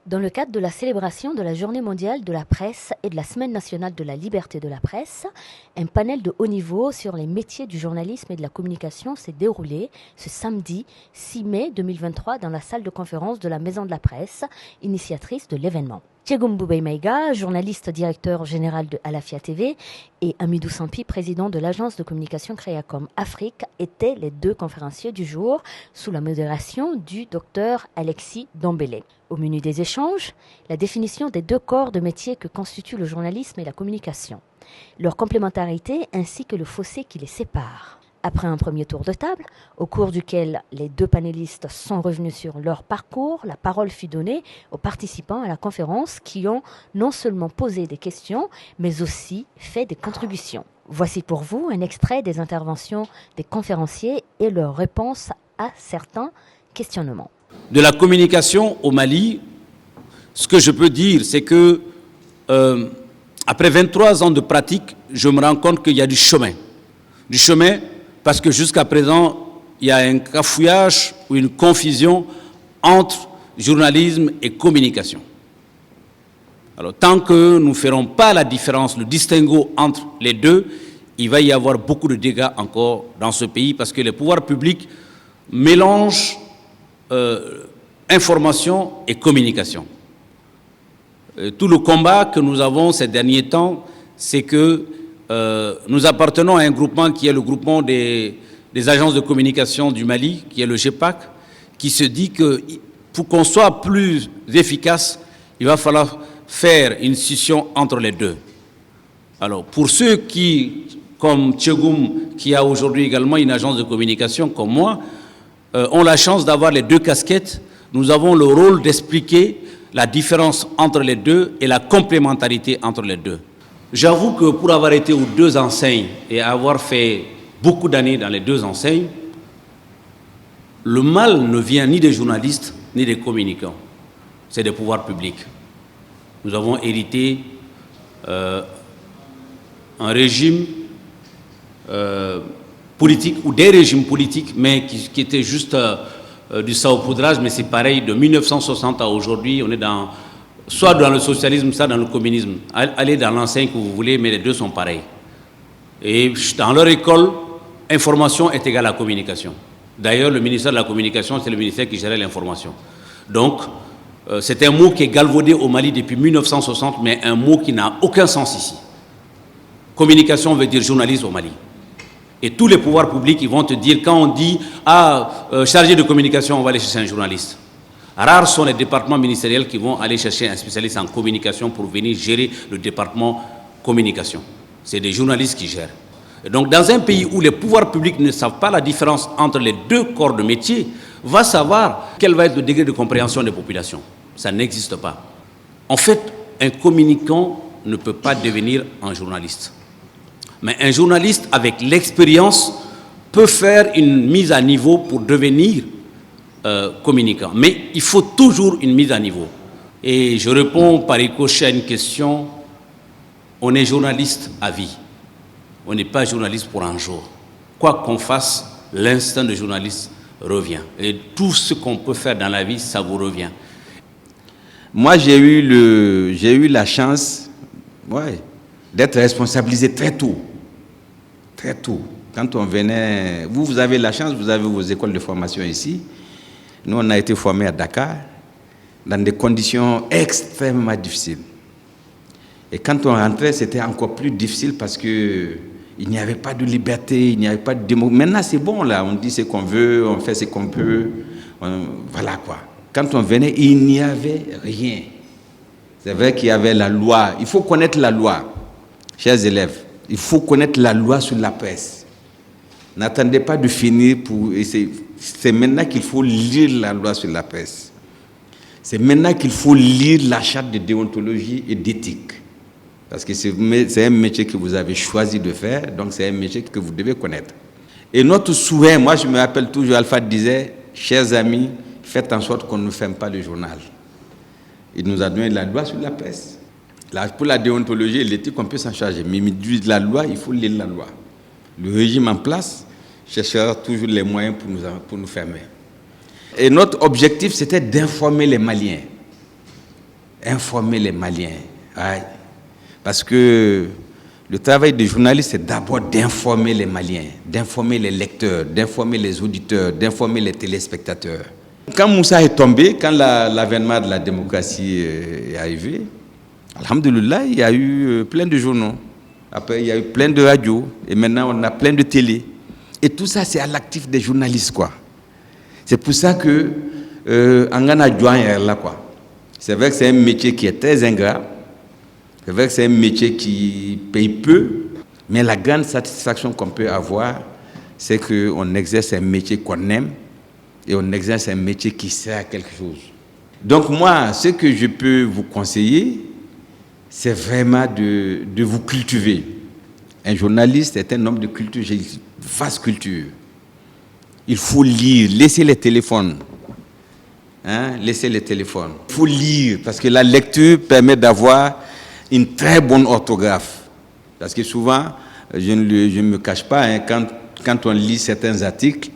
Dans le cadre de la célébration de la Journée mondiale de la presse et de la Semaine nationale de la liberté de la presse, un panel de haut niveau sur les métiers du journalisme et de la communication s'est déroulé ce samedi 6 mai 2023 dans la salle de conférence de la Maison de la Presse, initiatrice de l'événement. Thiago Mboubey Maïga, journaliste directeur général de Alafia TV, et Amidou Sampi, président de l'agence de communication Créacom Afrique, étaient les deux conférenciers du jour sous la modération du docteur Alexis Dombélé. Au menu des échanges, la définition des deux corps de métier que constituent le journalisme et la communication, leur complémentarité ainsi que le fossé qui les sépare. Après un premier tour de table, au cours duquel les deux panélistes sont revenus sur leur parcours, la parole fut donnée aux participants à la conférence qui ont non seulement posé des questions, mais aussi fait des contributions. Voici pour vous un extrait des interventions des conférenciers et leurs réponses à certains questionnements. De la communication au Mali, ce que je peux dire, c'est que après 23 ans de pratique, je me rends compte qu'il y a du chemin. Du chemin parce que jusqu'à présent, il y a un cafouillage ou une confusion entre journalisme et communication. Alors, tant que nous ne ferons pas la différence, le distinguo entre les deux, il va y avoir beaucoup de dégâts encore dans ce pays parce que les pouvoirs publics mélangent information et communication. Tout le combat que nous avons ces derniers temps, c'est que nous appartenons à un groupement qui est le groupement des agences de communication du Mali, qui est le GEPAC, qui se dit que pour qu'on soit plus efficace, il va falloir faire une scission entre les deux. Alors, pour ceux qui, comme Tchegoum, qui a aujourd'hui également une agence de communication comme moi, ont la chance d'avoir les deux casquettes, nous avons le rôle d'expliquer la différence entre les deux et la complémentarité entre les deux. J'avoue que pour avoir été aux deux enseignes et avoir fait beaucoup d'années dans les deux enseignes, le mal ne vient ni des journalistes ni des communicants, c'est des pouvoirs publics. Nous avons hérité un régime politique ou des régimes politiques, mais qui étaient juste du saupoudrage, mais c'est pareil, de 1960 à aujourd'hui, on est soit dans le socialisme, soit dans le communisme. Allez dans l'enseigne que vous voulez, mais les deux sont pareils. Et dans leur école, information est égale à communication. D'ailleurs, le ministère de la Communication, c'est le ministère qui gérait l'information. Donc, c'est un mot qui est galvaudé au Mali depuis 1960, mais un mot qui n'a aucun sens ici. Communication veut dire journaliste au Mali. Et tous les pouvoirs publics, ils vont te dire, quand on dit chargé de communication, on va aller chercher un journaliste. Rares sont les départements ministériels qui vont aller chercher un spécialiste en communication pour venir gérer le département communication. C'est des journalistes qui gèrent. Et donc, dans un pays où les pouvoirs publics ne savent pas la différence entre les deux corps de métier, va savoir quel va être le degré de compréhension des populations. Ça n'existe pas. En fait, un communicant ne peut pas devenir un journaliste. Mais un journaliste avec l'expérience peut faire une mise à niveau pour devenir communicant. Mais il faut toujours une mise à niveau. Et je réponds par ricochet à une question. On est journaliste à vie. On n'est pas journaliste pour un jour. Quoi qu'on fasse, l'instinct de journaliste revient. Et tout ce qu'on peut faire dans la vie, ça vous revient. Moi, j'ai eu la chance d'être responsabilisé très tôt. Très tôt. Quand on venait... Vous avez la chance, vous avez vos écoles de formation ici. Nous, on a été formés à Dakar dans des conditions extrêmement difficiles. Et quand on rentrait, c'était encore plus difficile parce qu'il n'y avait pas de liberté, il n'y avait pas de démocratie. Maintenant, c'est bon, là. On dit ce qu'on veut, on fait ce qu'on peut. Voilà, quoi. Quand on venait, il n'y avait rien. C'est vrai qu'il y avait la loi. Il faut connaître la loi, chers élèves. Il faut connaître la loi sur la presse. N'attendez pas de finir pour essayer. C'est maintenant qu'il faut lire la loi sur la presse. C'est maintenant qu'il faut lire la charte de déontologie et d'éthique. Parce que c'est un métier que vous avez choisi de faire, donc c'est un métier que vous devez connaître. Et notre souhait, moi je me rappelle toujours, Alpha disait, chers amis, faites en sorte qu'on ne ferme pas le journal. Il nous a donné la loi sur la presse. Pour la déontologie et l'éthique, on peut s'en charger. Mais la loi, il faut lire la loi. Le régime en place cherchera toujours les moyens pour nous fermer. Et notre objectif, c'était d'informer les Maliens. informer les Maliens. Ouais. Parce que le travail des journalistes, c'est d'abord d'informer les Maliens, d'informer les lecteurs, d'informer les auditeurs, d'informer les téléspectateurs. Quand Moussa est tombé, quand l'avènement de la démocratie est arrivé, alhamdoulilah, il y a eu plein de journaux. Après, il y a eu plein de radios. Et maintenant, on a plein de télé. Et tout ça, c'est à l'actif des journalistes, quoi. C'est pour ça que Angana Djouan là, quoi. C'est vrai que c'est un métier qui est très ingrat. C'est vrai que c'est un métier qui paye peu. Mais la grande satisfaction qu'on peut avoir, c'est qu'on exerce un métier qu'on aime et on exerce un métier qui sert à quelque chose. Donc moi, ce que je peux vous conseiller, c'est vraiment de vous cultiver. Un journaliste est un homme de culture, j'ai une vaste culture. Il faut lire, laissez les téléphones. Laissez les téléphones. Il faut lire, parce que la lecture permet d'avoir une très bonne orthographe. Parce que souvent, je ne me cache pas, quand on lit certains articles,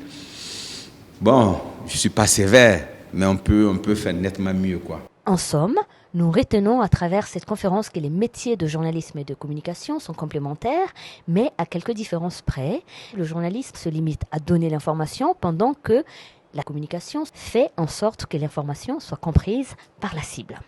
bon, je ne suis pas sévère, mais on peut faire nettement mieux, quoi. En somme, nous retenons à travers cette conférence que les métiers de journalisme et de communication sont complémentaires, mais à quelques différences près. Le journalisme se limite à donner l'information pendant que la communication fait en sorte que l'information soit comprise par la cible.